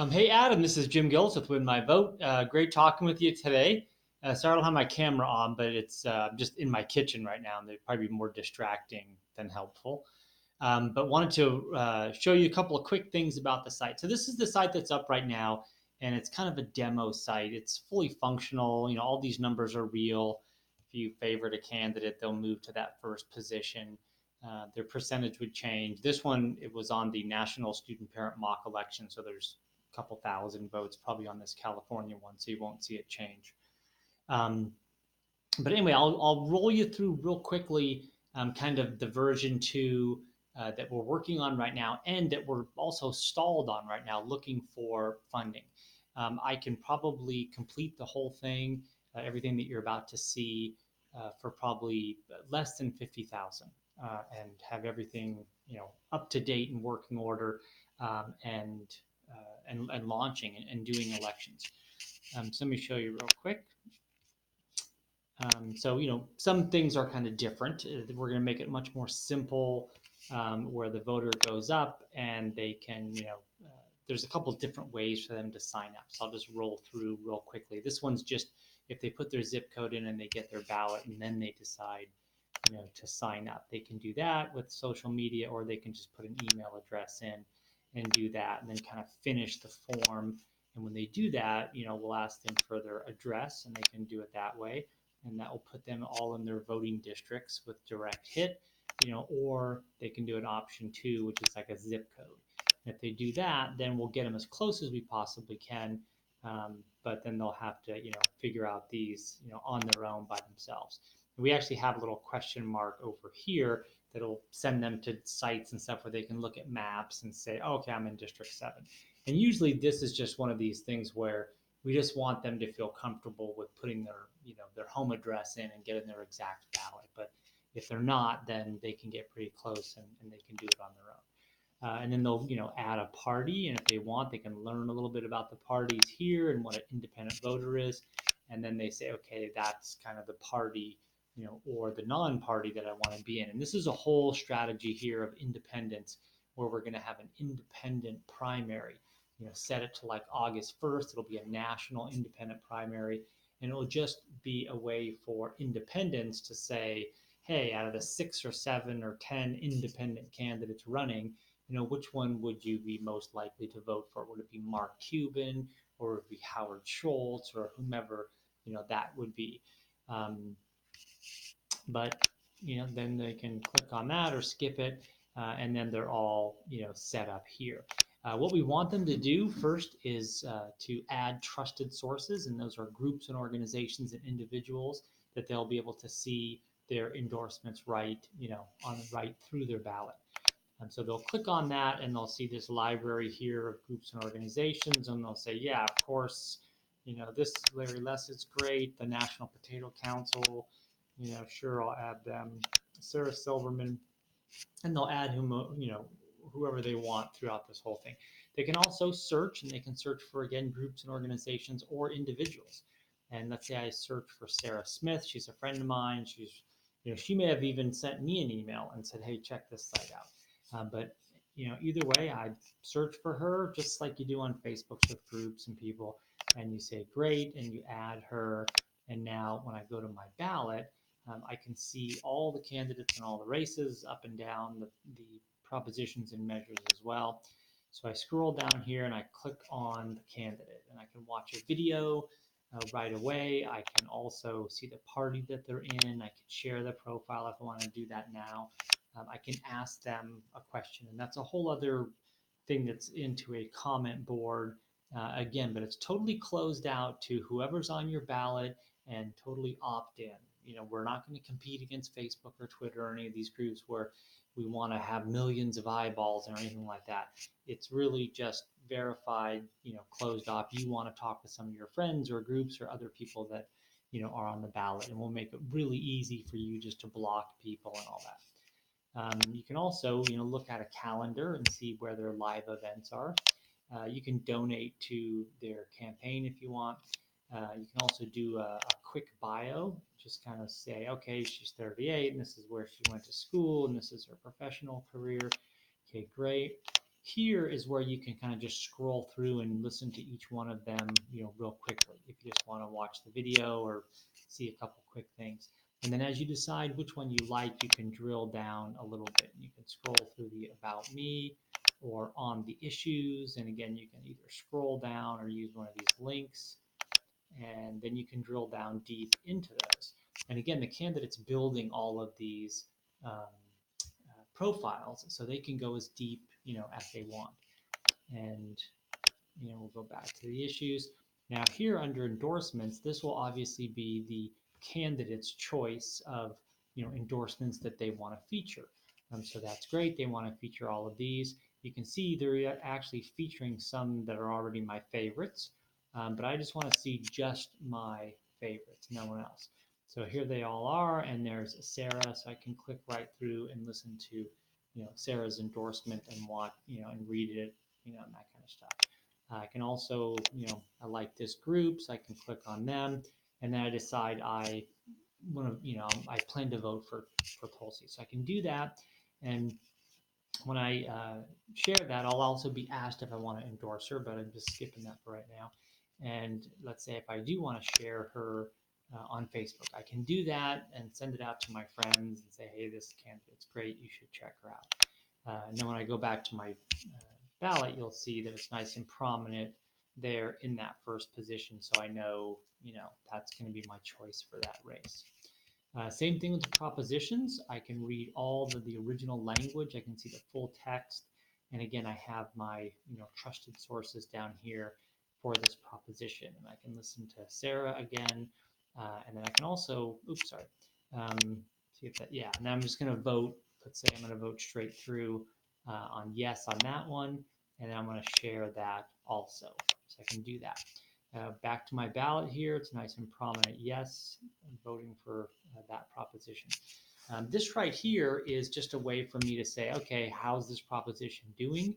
Hey Adam, this is Jim Gills with Win My Vote. Great talking with you today. Sorry I don't have my camera on, but it's just in my kitchen right now, and they'd probably be more distracting than helpful. But wanted to show you a couple of quick things about the site. So this is the site that's up right now, and it's kind of a demo site. It's fully functional. All these numbers are real. If you favorite a candidate, they'll move to that first position. Their percentage would change. This one, it was on the National Student Parent Mock Election, so there's a couple thousand votes probably on this California one, so you won't see it change. Um, but anyway, I'll roll you through real quickly kind of the version 2 that we're working on right now and that we're also stalled on right now looking for funding. I can probably complete the whole thing, everything that you're about to see for probably less than 50,000 and have everything up to date and working order and launching and doing elections. So let me show you real quick. So some things are kind of different. We're going to make it much more simple, where the voter goes up and they can, there's a couple different ways for them to sign up. So I'll just roll through real quickly. This one's just if they put their zip code in and they get their ballot and then they decide, to sign up. They can do that with social media, or they can just put an email address in and do that, and then kind of finish the form. And when they do that, we'll ask them for their address, and they can do it that way, and that will put them all in their voting districts with direct hit, or they can do an option 2, which is like a zip code. And if they do that, then we'll get them as close as we possibly can. But then they'll have to, figure out these, on their own by themselves. And we actually have a little question mark over here that'll send them to sites and stuff where they can look at maps and say, oh, okay, I'm in District 7. And usually this is just one of these things where we just want them to feel comfortable with putting their home address in and getting their exact ballot. But if they're not, then they can get pretty close and they can do it on their own. And then they'll add a party, and if they want, they can learn a little bit about the parties here and what an independent voter is. And then they say, okay, that's kind of the party, or the non-party that I want to be in. And this is a whole strategy here of independence, where we're going to have an independent primary. Set it to like August 1st. It'll be a national independent primary, and it'll just be a way for independents to say, hey, out of the 6 or 7 or 10 independent candidates running, which one would you be most likely to vote for? Would it be Mark Cuban, or would it be Howard Schultz, or whomever, that would be? Um, but then they can click on that or skip it, and then they're all set up here. What we want them to do first is to add trusted sources, and those are groups and organizations and individuals that they'll be able to see their endorsements right through their ballot. And so they'll click on that and they'll see this library here of groups and organizations, and they'll say, yeah, of course, this Larry Lessett's great, the National Potato Council, sure, I'll add them, Sarah Silverman, and they'll add whoever they want throughout this whole thing. They can also search, and they can search for, again, groups and organizations or individuals. And let's say I search for Sarah Smith. She's a friend of mine. She may have even sent me an email and said, hey, check this site out. But either way, I search for her just like you do on Facebook with groups and people, and you say great, and you add her. And now when I go to my ballot, I can see all the candidates and all the races up and down the propositions and measures as well. So I scroll down here and I click on the candidate, and I can watch a video right away. I can also see the party that they're in. I can share the profile if I want to do that now. I can ask them a question, and that's a whole other thing that's into a comment board, again, but it's totally closed out to whoever's on your ballot and totally opt in. We're not going to compete against Facebook or Twitter or any of these groups where we want to have millions of eyeballs or anything like that. It's really just verified, closed off. You want to talk to some of your friends or groups or other people that are on the ballot, and we'll make it really easy for you just to block people and all that. You can also, look at a calendar and see where their live events are. You can donate to their campaign if you want. You can also do a quick bio, just kind of say, okay, she's 38 and this is where she went to school and this is her professional career. Okay, great. Here is where you can kind of just scroll through and listen to each one of them, real quickly if you just want to watch the video or see a couple quick things. And then as you decide which one you like, you can drill down a little bit. You can scroll through the About Me or on the issues. And again, you can either scroll down or use one of these links. And then you can drill down deep into those. And again, the candidate's building all of these profiles so they can go as deep, as they want. And, we'll go back to the issues. Now here under endorsements, this will obviously be the candidate's choice of, endorsements that they want to feature. So that's great. They want to feature all of these. You can see they're actually featuring some that are already my favorites, but I just want to see just my favorites, no one else. So here they all are, and there's Sarah, so I can click right through and listen to, Sarah's endorsement and and read it, and that kind of stuff. I can also, I like this group, so I can click on them, and then I decide I want to, I plan to vote for Tulsi, so I can do that. And when I share that, I'll also be asked if I want to endorse her, but I'm just skipping that for right now. And let's say if I do want to share her on Facebook, I can do that and send it out to my friends and say, hey, this candidate's great, you should check her out. And then when I go back to my ballot, you'll see that it's nice and prominent there in that first position, so I know, that's going to be my choice for that race. Same thing with the propositions. I can read all of the original language. I can see the full text. And again, I have my trusted sources down here for this proposition. And I can listen to Sarah again. And then I can also, see if that, yeah. And then I'm just going to vote. Let's say I'm going to vote straight through on yes on that one. And then I'm going to share that also. So I can do that. Back to my ballot here, it's nice and prominent yes. I'm voting for that proposition. This right here is just a way for me to say, okay, how's this proposition doing?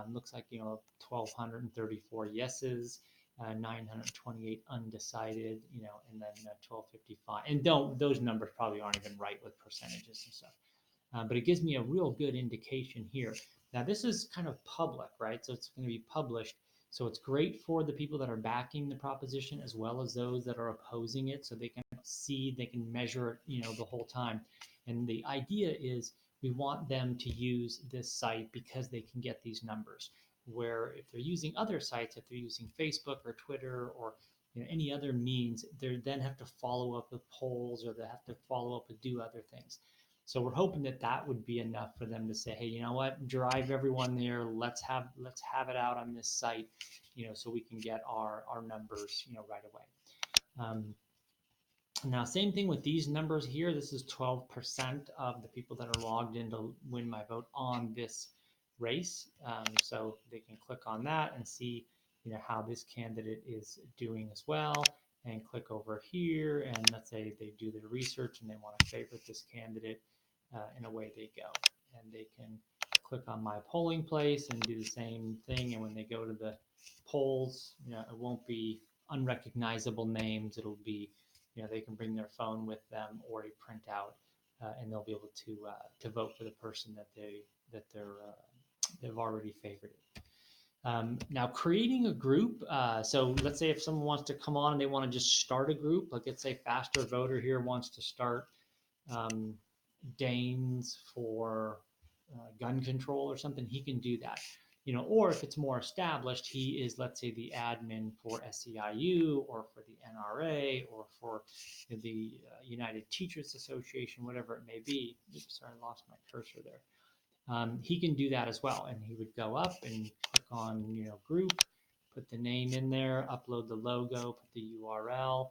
Looks like, 1,234 yeses, 928 undecided, and then 1,255. And those numbers probably aren't even right with percentages and stuff. But it gives me a real good indication here. Now, this is kind of public, right? So it's going to be published. So it's great for the people that are backing the proposition as well as those that are opposing it, so they can see, they can measure it, the whole time. And the idea is we want them to use this site because they can get these numbers. Where if they're using other sites, if they're using Facebook or Twitter or any other means, they then have to follow up with polls or they have to follow up and do other things. So we're hoping that that would be enough for them to say, hey, you know what, drive everyone there. Let's have it out on this site, so we can get our numbers, right away. Now, same thing with these numbers here. This is 12% of the people that are logged in to win my vote on this race. So they can click on that and see, how this candidate is doing as well. And click over here, and let's say they do their research and they want to favorite this candidate, and away they go. And they can click on my polling place and do the same thing. And when they go to the polls, it won't be unrecognizable names. It'll be, they can bring their phone with them or a printout, and they'll be able to vote for the person that they've already favorited. Now, creating a group. So let's say if someone wants to come on and they want to just start a group, like let's say Faster Voter here wants to start Danes for gun control or something, he can do that. Or if it's more established, he is, let's say, the admin for SEIU or for the NRA or for the United Teachers Association, whatever it may be. Oops, sorry, I lost my cursor there. He can do that as well, and he would go up and click on, group, put the name in there, upload the logo, put the URL,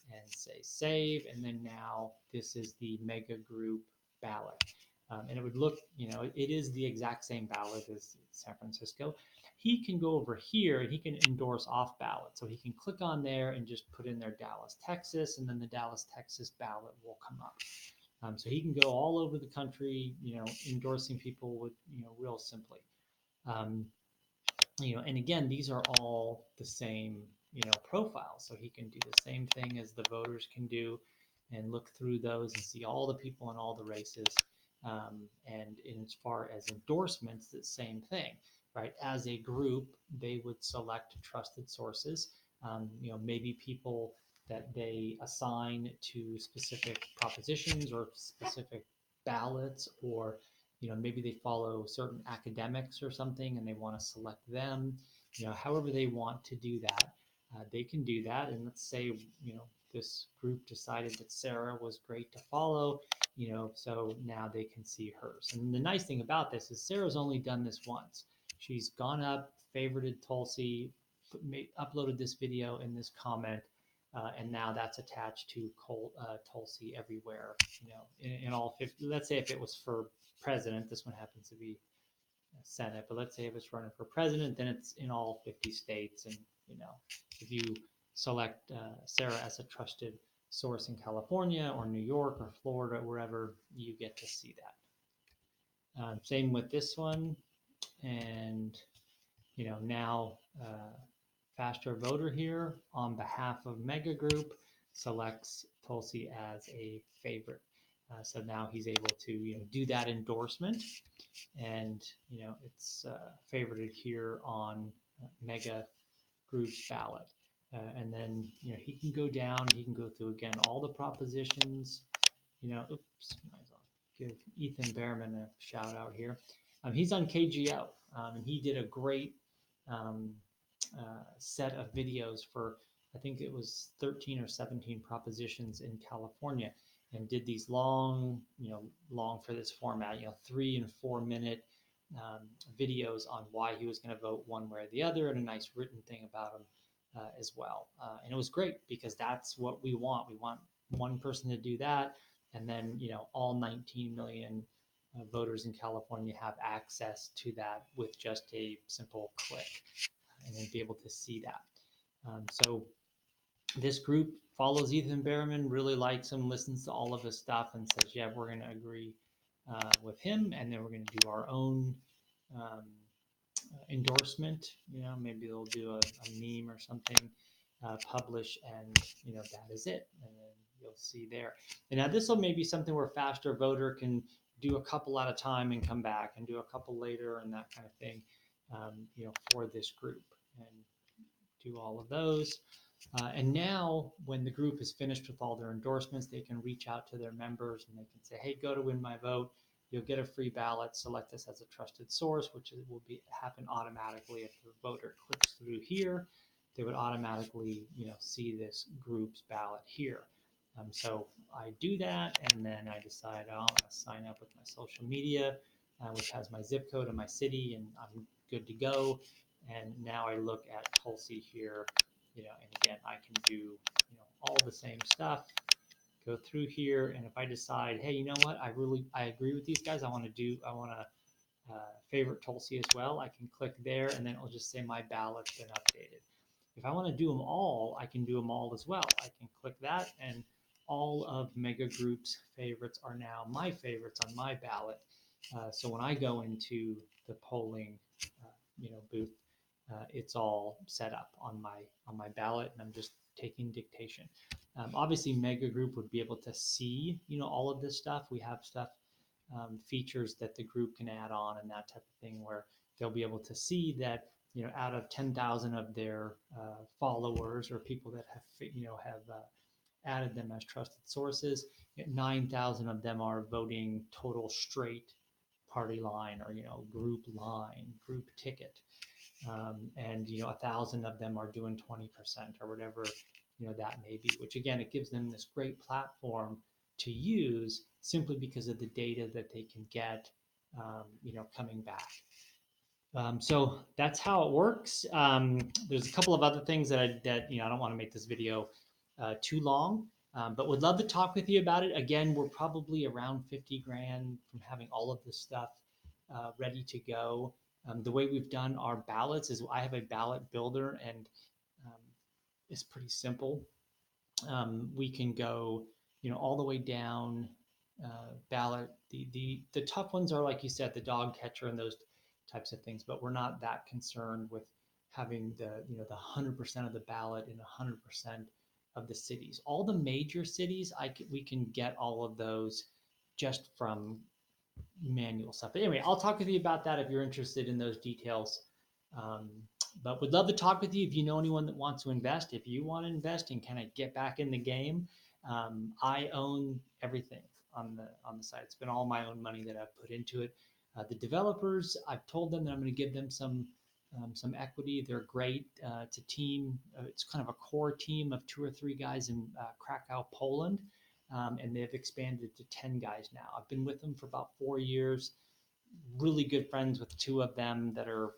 and say save. And then now this is the mega group ballot. And it would look, it is the exact same ballot as San Francisco. He can go over here and he can endorse off ballot. So he can click on there and just put in there Dallas, Texas, and then the Dallas, Texas ballot will come up. So he can go all over the country, endorsing people with, real simply. And again, these are all the same, profiles. So he can do the same thing as the voters can do and look through those and see all the people in all the races. And as far as endorsements, the same thing. right? As a group, they would select trusted sources. Maybe people that they assign to specific propositions or specific ballots, or maybe they follow certain academics or something and they want to select them. However they want to do that, they can do that. And let's say this group decided that Sarah was great to follow, so now they can see hers. And the nice thing about this is Sarah's only done this once. She's gone up, favorited Tulsi, uploaded this video in this comment, and now that's attached to Tulsi everywhere. In all 50. Let's say if it was for president, this one happens to be Senate, but let's say if it's running for president, then it's in all 50 states. And if you select Sarah as a trusted source in California or New York or Florida, wherever, you get to see that. Same with this one. And now Faster Voter here on behalf of Mega Group selects Tulsi as a favorite. So now he's able to do that endorsement, and it's favorited here on Mega Group's ballot. And then he can go down. He can go through again all the propositions. Oops, I'll give Ethan Behrman a shout out here. He's on KGO, and he did a great set of videos for, I think it was 13 or 17 propositions in California, and did these long for this format, 3 and 4 minute videos on why he was going to vote one way or the other, and a nice written thing about him as well. And it was great because that's what we want. We want one person to do that, and then all 19 million voters in California have access to that with just a simple click, and then be able to see that. So this group follows Ethan Behrman, really likes him, listens to all of his stuff, and says, yeah, we're going to agree with him, and then we're going to do our own endorsement. Maybe they'll do a meme or something, publish, and that is it. And then you'll see there. And now this will maybe something where Faster Voter can do a couple at a time and come back and do a couple later and that kind of thing, for this group, and do all of those. And now when the group is finished with all their endorsements, they can reach out to their members and they can say, hey, go to Win My Vote. You'll get a free ballot. Select this as a trusted source, which will happen automatically. If the voter clicks through here, they would automatically see this group's ballot here. So I do that, and then I decide I'm going to sign up with my social media, which has my zip code and my city, and I'm good to go. And now I look at Tulsi here, and again, I can do all the same stuff, go through here, and if I decide, hey, you know what, I agree with these guys, I want to favorite Tulsi as well, I can click there, and then it'll just say my ballot's been updated. If I want to do them all, I can do them all as well. I can click that, and all of Mega Group's favorites are now my favorites on my ballot. So when I go into the polling, booth, it's all set up on my ballot, and I'm just taking dictation. Obviously, Mega Group would be able to see all of this stuff. We have stuff, features that the group can add on and that type of thing, where they'll be able to see that out of 10,000 of their followers or people that have added them as trusted sources, 9,000 of them are voting total straight party line or group line, group ticket, and 1,000 of them are doing 20% or whatever that may be. Which again, it gives them this great platform to use simply because of the data that they can get, coming back. So that's how it works. There's a couple of other things that I don't want to make this video too long, but would love to talk with you about it. Again, we're probably around 50 grand from having all of this stuff ready to go. The way we've done our ballots is I have a ballot builder, and it's pretty simple. We can go, all the way down ballot. The tough ones are, like you said, the dog catcher and those types of things, but we're not that concerned with having the 100% of the ballot in 100% of the cities. All the major cities, we can get all of those just from manual stuff. But anyway, I'll talk with you about that if you're interested in those details. Um, but would love to talk with you if you know anyone that wants to invest. If you want to invest and kind of get back in the game, I own everything on the site. It's been all my own money that I've put into it. The developers, I've told them that I'm going to give them some equity. They're great. It's a team. It's kind of a core team of 2 or 3 guys in Krakow, Poland, and they've expanded to 10 guys now. I've been with them for about 4 years. Really good friends with 2 of them that are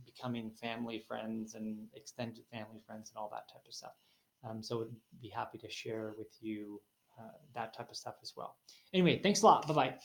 becoming family friends and extended family friends and all that type of stuff. So would be happy to share with you that type of stuff as well. Anyway, thanks a lot. Bye bye.